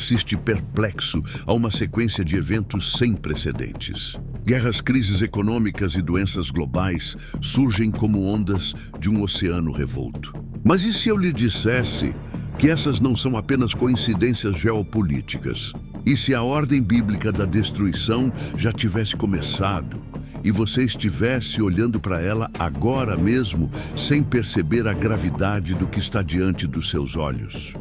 assiste perplexo a uma sequência de eventos sem precedentes. Guerras, crises econômicas e doenças globais surgem como ondas de um oceano revolto. Mas e se eu lhe dissesse que essas não são apenas coincidências geopolíticas? E se a ordem bíblica da destruição já tivesse começado e você estivesse olhando para ela agora mesmo, sem perceber a gravidade do que está diante dos seus olhos?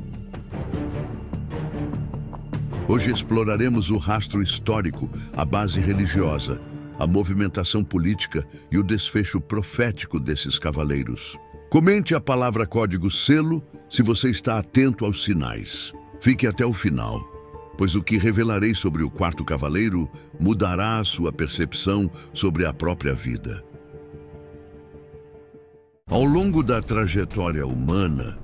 Hoje exploraremos o rastro histórico, a base religiosa, a movimentação política e o desfecho profético desses cavaleiros. Comente a palavra código selo se você está atento aos sinais. Fique até o final, pois o que revelarei sobre o quarto cavaleiro mudará a sua percepção sobre a própria vida. Ao longo da trajetória humana,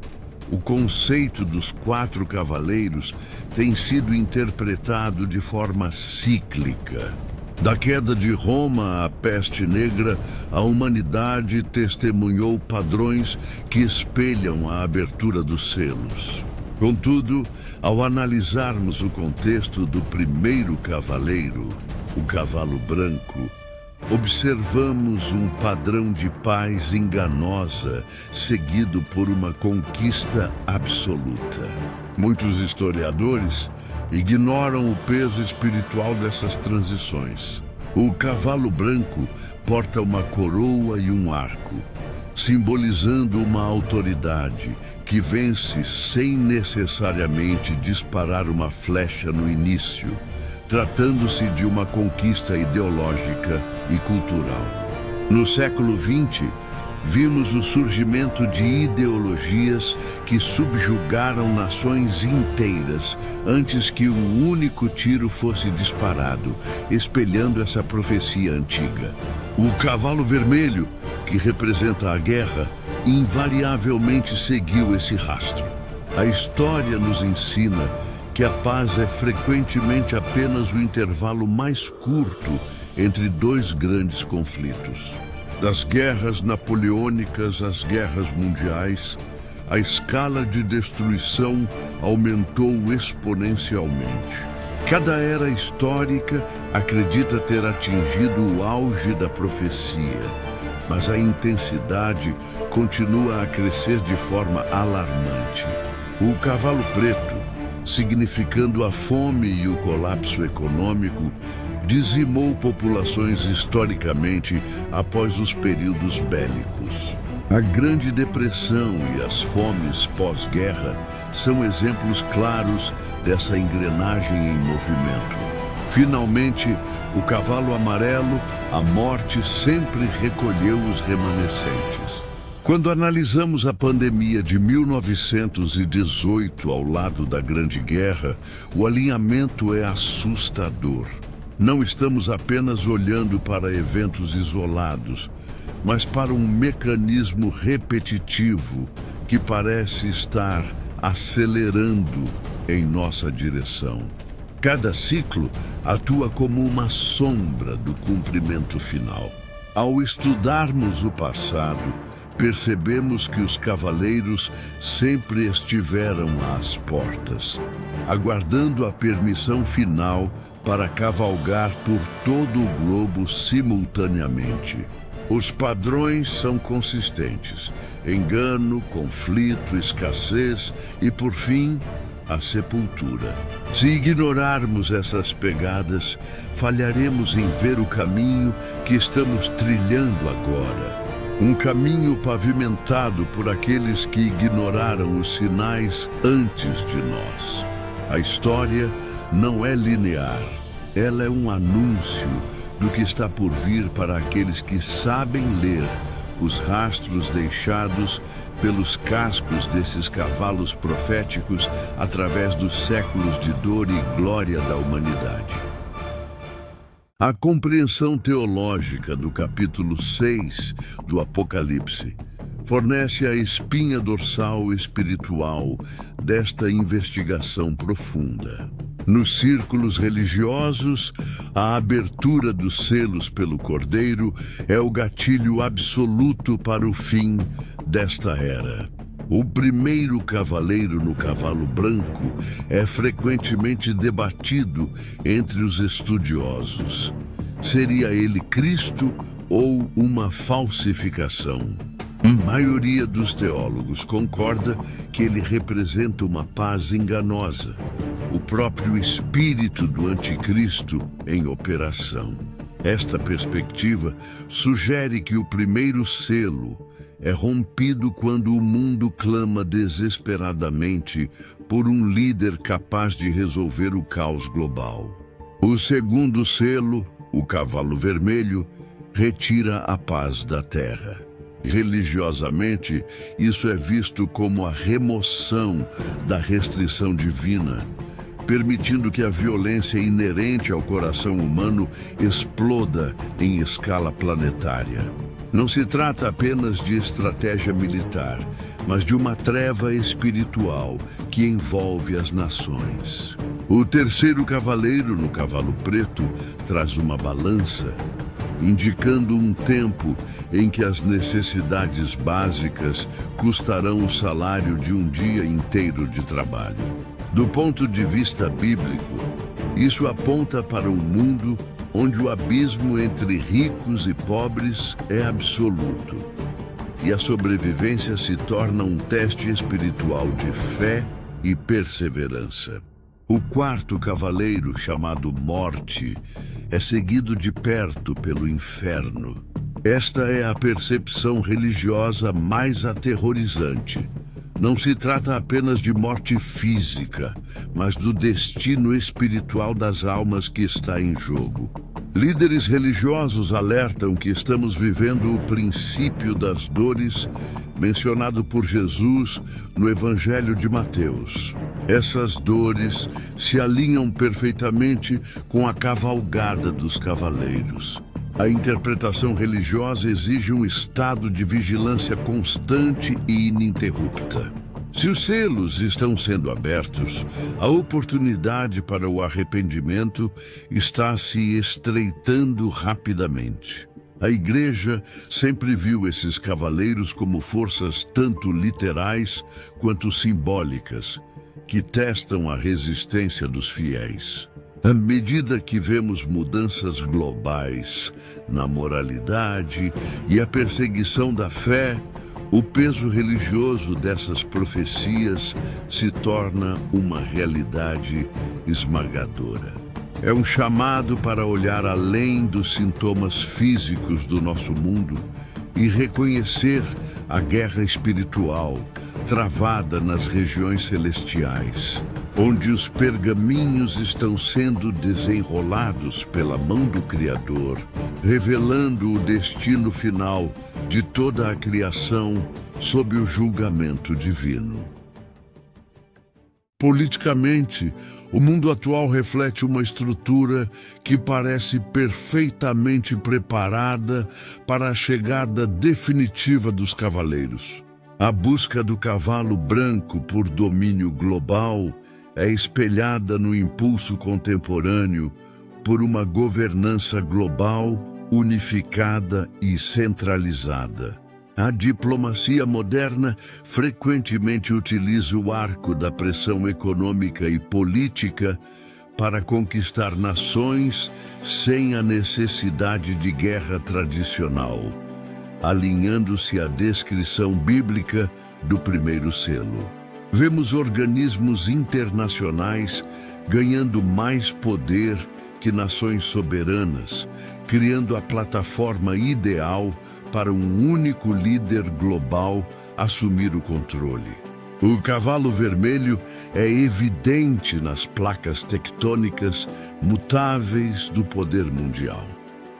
o conceito dos quatro cavaleiros tem sido interpretado de forma cíclica. Da queda de Roma à peste negra, a humanidade testemunhou padrões que espelham a abertura dos selos. Contudo, ao analisarmos o contexto do primeiro cavaleiro, o cavalo branco, observamos um padrão de paz enganosa seguido por uma conquista absoluta. Muitos historiadores ignoram o peso espiritual dessas transições. O cavalo branco porta uma coroa e um arco, simbolizando uma autoridade que vence sem necessariamente disparar uma flecha no início, tratando-se de uma conquista ideológica e cultural. No século XX, vimos o surgimento de ideologias que subjugaram nações inteiras antes que um único tiro fosse disparado, espelhando essa profecia antiga. O cavalo vermelho, que representa a guerra, invariavelmente seguiu esse rastro. A história nos ensina que a paz é frequentemente apenas o intervalo mais curto entre dois grandes conflitos. Das guerras napoleônicas às guerras mundiais, a escala de destruição aumentou exponencialmente. Cada era histórica acredita ter atingido o auge da profecia, mas a intensidade continua a crescer de forma alarmante. O cavalo preto, significando a fome e o colapso econômico, dizimou populações historicamente após os períodos bélicos. A Grande Depressão e as fomes pós-guerra são exemplos claros dessa engrenagem em movimento. Finalmente, o cavalo amarelo, a morte sempre recolheu os remanescentes. Quando analisamos a pandemia de 1918 ao lado da Grande Guerra, o alinhamento é assustador. Não estamos apenas olhando para eventos isolados, mas para um mecanismo repetitivo que parece estar acelerando em nossa direção. Cada ciclo atua como uma sombra do cumprimento final. Ao estudarmos o passado, percebemos que os cavaleiros sempre estiveram às portas, aguardando a permissão final para cavalgar por todo o globo simultaneamente. Os padrões são consistentes: engano, conflito, escassez e, por fim, a sepultura. Se ignorarmos essas pegadas, falharemos em ver o caminho que estamos trilhando agora. Um caminho pavimentado por aqueles que ignoraram os sinais antes de nós. A história não é linear, ela é um anúncio do que está por vir para aqueles que sabem ler os rastros deixados pelos cascos desses cavalos proféticos através dos séculos de dor e glória da humanidade. A compreensão teológica do capítulo 6 do Apocalipse fornece a espinha dorsal espiritual desta investigação profunda. Nos círculos religiosos, a abertura dos selos pelo Cordeiro é o gatilho absoluto para o fim desta era. O primeiro cavaleiro no cavalo branco é frequentemente debatido entre os estudiosos. Seria ele Cristo ou uma falsificação? A maioria dos teólogos concorda que ele representa uma paz enganosa, o próprio espírito do anticristo em operação. Esta perspectiva sugere que o primeiro selo é rompido quando o mundo clama desesperadamente por um líder capaz de resolver o caos global. O segundo selo, o cavalo vermelho, retira a paz da terra. Religiosamente, isso é visto como a remoção da restrição divina, permitindo que a violência inerente ao coração humano exploda em escala planetária. Não se trata apenas de estratégia militar, mas de uma treva espiritual que envolve as nações. O terceiro cavaleiro, no cavalo preto, traz uma balança, indicando um tempo em que as necessidades básicas custarão o salário de um dia inteiro de trabalho. Do ponto de vista bíblico, isso aponta para um mundo onde o abismo entre ricos e pobres é absoluto, e a sobrevivência se torna um teste espiritual de fé e perseverança. O quarto cavaleiro, chamado Morte, é seguido de perto pelo inferno. Esta é a percepção religiosa mais aterrorizante. Não se trata apenas de morte física, mas do destino espiritual das almas que está em jogo. Líderes religiosos alertam que estamos vivendo o princípio das dores mencionado por Jesus no Evangelho de Mateus. Essas dores se alinham perfeitamente com a cavalgada dos cavaleiros. A interpretação religiosa exige um estado de vigilância constante e ininterrupta. Se os selos estão sendo abertos, a oportunidade para o arrependimento está se estreitando rapidamente. A Igreja sempre viu esses cavaleiros como forças tanto literais quanto simbólicas, que testam a resistência dos fiéis. À medida que vemos mudanças globais na moralidade e a perseguição da fé, o peso religioso dessas profecias se torna uma realidade esmagadora. É um chamado para olhar além dos sintomas físicos do nosso mundo e reconhecer a guerra espiritual travada nas regiões celestiais, onde os pergaminhos estão sendo desenrolados pela mão do Criador, revelando o destino final de toda a criação sob o julgamento divino. Politicamente, o mundo atual reflete uma estrutura que parece perfeitamente preparada para a chegada definitiva dos cavaleiros. A busca do cavalo branco por domínio global é espelhada no impulso contemporâneo por uma governança global, unificada e centralizada. A diplomacia moderna frequentemente utiliza o arco da pressão econômica e política para conquistar nações sem a necessidade de guerra tradicional, alinhando-se à descrição bíblica do primeiro selo. Vemos organismos internacionais ganhando mais poder que nações soberanas, criando a plataforma ideal para um único líder global assumir o controle. O cavalo vermelho é evidente nas placas tectônicas mutáveis do poder mundial.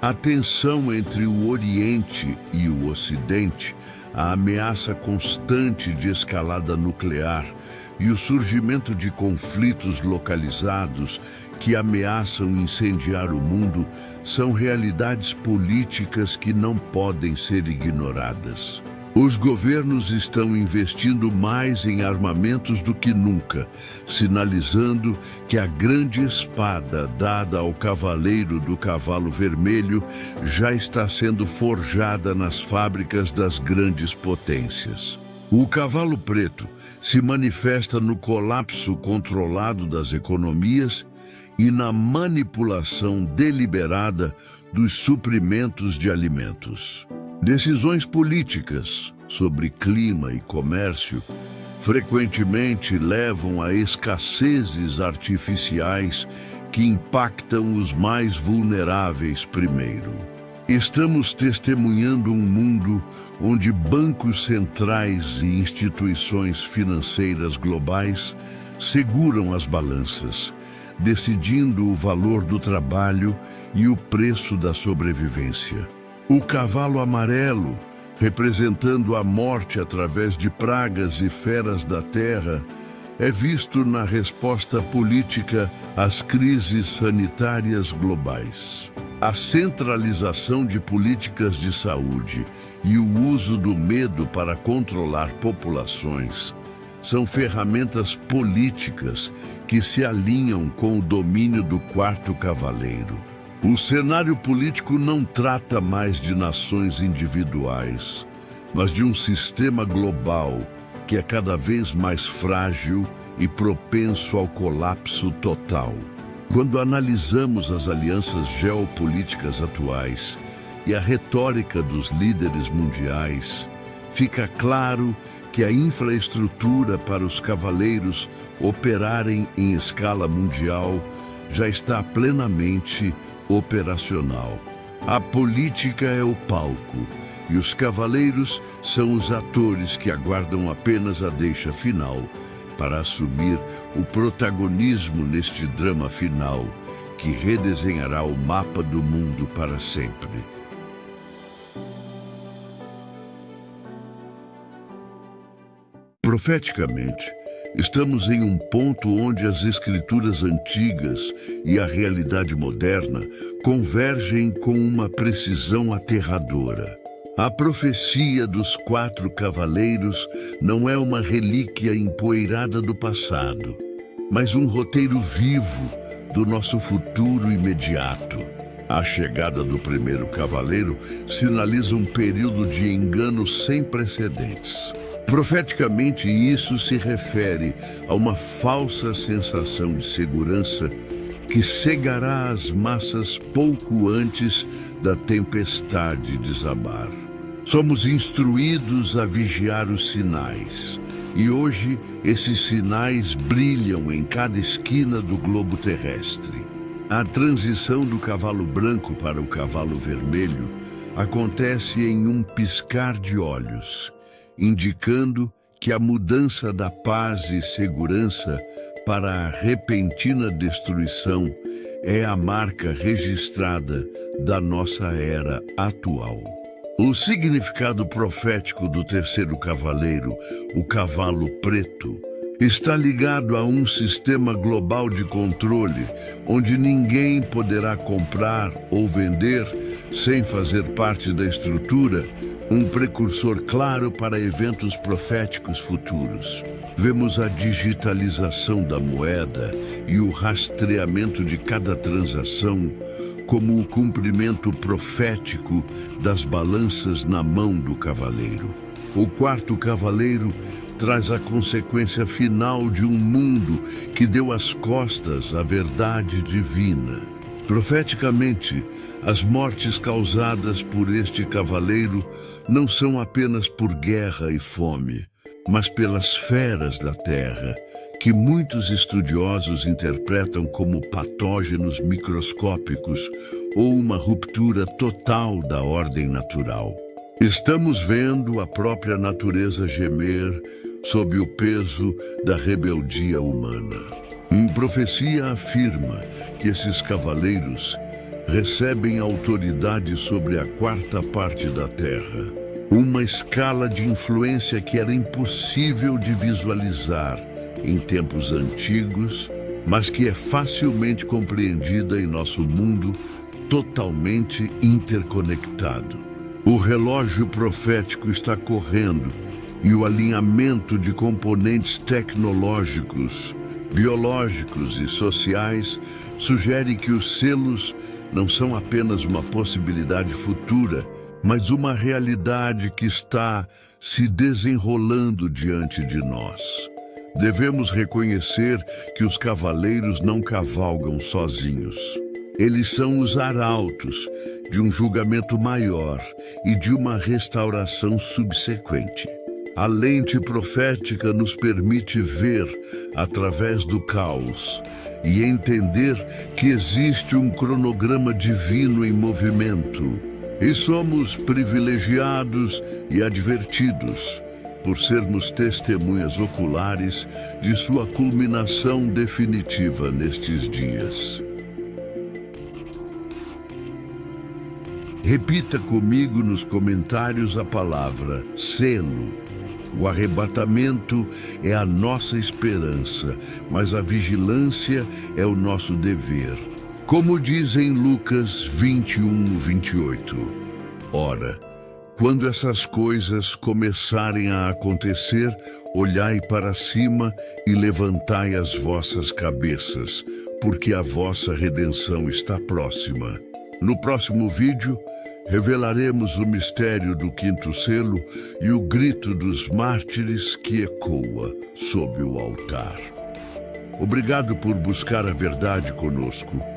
A tensão entre o Oriente e o Ocidente, a ameaça constante de escalada nuclear e o surgimento de conflitos localizados que ameaçam incendiar o mundo são realidades políticas que não podem ser ignoradas. Os governos estão investindo mais em armamentos do que nunca, sinalizando que a grande espada dada ao cavaleiro do cavalo vermelho já está sendo forjada nas fábricas das grandes potências. O cavalo preto se manifesta no colapso controlado das economias e na manipulação deliberada dos suprimentos de alimentos. Decisões políticas sobre clima e comércio frequentemente levam a escassezes artificiais que impactam os mais vulneráveis primeiro. Estamos testemunhando um mundo onde bancos centrais e instituições financeiras globais seguram as balanças, decidindo o valor do trabalho e o preço da sobrevivência. O cavalo amarelo, representando a morte através de pragas e feras da terra, é visto na resposta política às crises sanitárias globais. A centralização de políticas de saúde e o uso do medo para controlar populações são ferramentas políticas que se alinham com o domínio do quarto cavaleiro. O cenário político não trata mais de nações individuais, mas de um sistema global que é cada vez mais frágil e propenso ao colapso total. Quando analisamos as alianças geopolíticas atuais e a retórica dos líderes mundiais, fica claro que a infraestrutura para os cavaleiros operarem em escala mundial já está plenamente operacional. A política é o palco e os cavaleiros são os atores que aguardam apenas a deixa final para assumir o protagonismo neste drama final que redesenhará o mapa do mundo para sempre. Profeticamente, estamos em um ponto onde as escrituras antigas e a realidade moderna convergem com uma precisão aterradora. A profecia dos 4 cavaleiros não é uma relíquia empoeirada do passado, mas um roteiro vivo do nosso futuro imediato. A chegada do primeiro cavaleiro sinaliza um período de engano sem precedentes. Profeticamente, isso se refere a uma falsa sensação de segurança que cegará as massas pouco antes da tempestade desabar. Somos instruídos a vigiar os sinais, e hoje esses sinais brilham em cada esquina do globo terrestre. A transição do cavalo branco para o cavalo vermelho acontece em um piscar de olhos, indicando que a mudança da paz e segurança para a repentina destruição é a marca registrada da nossa era atual. O significado profético do terceiro cavaleiro, o cavalo preto, está ligado a um sistema global de controle, onde ninguém poderá comprar ou vender sem fazer parte da estrutura, um precursor claro para eventos proféticos futuros. Vemos a digitalização da moeda e o rastreamento de cada transação como o cumprimento profético das balanças na mão do cavaleiro. O quarto cavaleiro traz a consequência final de um mundo que deu as costas à verdade divina. Profeticamente, as mortes causadas por este cavaleiro não são apenas por guerra e fome, mas pelas feras da terra, que muitos estudiosos interpretam como patógenos microscópicos ou uma ruptura total da ordem natural. Estamos vendo a própria natureza gemer sob o peso da rebeldia humana. Uma profecia afirma que esses cavaleiros recebem autoridade sobre a 4ª parte da terra, uma escala de influência que era impossível de visualizar em tempos antigos, mas que é facilmente compreendida em nosso mundo totalmente interconectado. O relógio profético está correndo e o alinhamento de componentes tecnológicos, biológicos e sociais sugere que os selos não são apenas uma possibilidade futura, mas uma realidade que está se desenrolando diante de nós. Devemos reconhecer que os cavaleiros não cavalgam sozinhos. Eles são os arautos de um julgamento maior e de uma restauração subsequente. A lente profética nos permite ver através do caos e entender que existe um cronograma divino em movimento. E somos privilegiados e advertidos por sermos testemunhas oculares de sua culminação definitiva nestes dias. Repita comigo nos comentários a palavra selo. O arrebatamento é a nossa esperança, mas a vigilância é o nosso dever. Como diz em Lucas 21:28, ora, quando essas coisas começarem a acontecer, olhai para cima e levantai as vossas cabeças, porque a vossa redenção está próxima. No próximo vídeo, revelaremos o mistério do quinto selo e o grito dos mártires que ecoa sob o altar. Obrigado por buscar a verdade conosco.